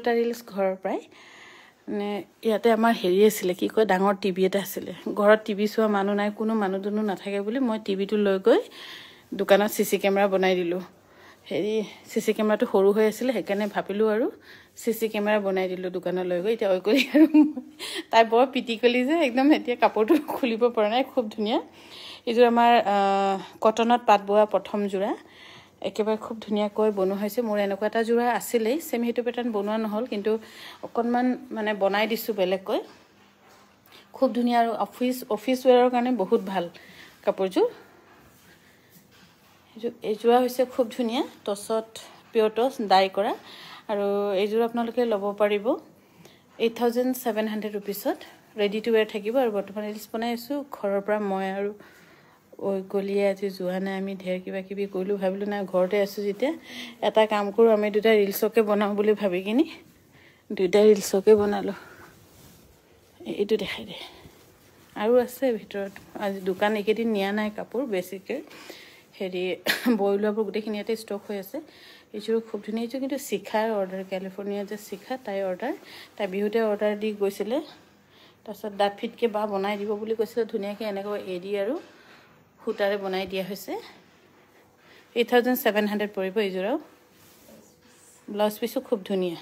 এটা ৰিলছ ঘৰৰ পৰাই মানে ইয়াতে আমাৰ হেৰি আছিলে কি কয় ডাঙৰ টিভি এটা আছিলে ঘৰত টিভি চোৱা মানুহ নাই কোনো মানুহ দুনো নাথাকে বুলি মই টিভিটো লৈ গৈ দোকানত সিসি কেমেৰা বনাই দিলো হেৰি সিসি কেমেৰাটো সৰু হৈ আছিল হেকানে ভাবিলো আৰু সিসি কেমেৰা বনাই দিলো দোকানত লৈ গৈ এতিয়া অইকলি আৰু তাই বৰ পিটিকলি যে একদম এতিয়া কাপোৰটো খুলিব পৰা নাই খুব ধুনিয়া এইযোৰ আমাৰ কটনত পাট বোৱা প্ৰথম জোৰা একেবাৰে খুব ধুনিয়াকৈ বনোৱা হৈছে মোৰ এনেকুৱা এটা জোৰা আছিলেই সেম হেতু প্যাটাৰ্ন বনোৱা নহল কিন্তু অকনমান মানে বনাই দিছো বেলেগকৈ খুব ধুনিয়া আৰু অফিস ওয়্যাৰৰ কাৰণে বহুত ভাল কাপোৰযোৰ এইযোৰা হৈছে খুব ধুনিয়া টছত পিয়ৰ টছ ডাই কৰা আৰু এইযোৰ আপোনালোকে ল'ব পাৰিব 8700 rupeesত ৰেডি টু ওয়্যাৰ থাকিব আৰু বৰ্তমান ৰিলছ বনাই আছো ঘৰৰ পৰা মই আৰু ওই গলিয়ে আজি যোৱা নাই আমি ঢেৰ কিবা কিবি কইলো ভাবিলো না ঘৰতে আছো যেতিয়া এটা কাম কৰো আমি দুটা ৰিলছকে বনাও বুলি ভাবি কিনি দুটা ৰিলছকে বনালো এইটো দেখাই দে আৰু আছে ভিতৰত আজি দোকান একেদিন নিয়া নাই কাপোৰ বেছিকে হেৰি বইলোৱাবোৰ গুটেখিনি ইয়াতে ষ্টক হৈ আছে এইযোৰ খুব ধুনীয়া এইযোৰ কিন্তু শিখাৰ অৰ্ডাৰ কেলিফৰ্নিয়া যে শিখা তাই অৰ্ডাৰ তাই বিহুতে অৰ্ডাৰ দি গৈছিলে তাৰছত দাঁত ফিটকে বা বনাই দিব বুলি কৈছিলে ধুনীয়াকে এনেকৈ এডি আৰু হুটাৰে বনাই দিয়া হৈছে 8700 পৰিব এইযোৰাও ব্লাউজ পিসও খুব ধুনীয়া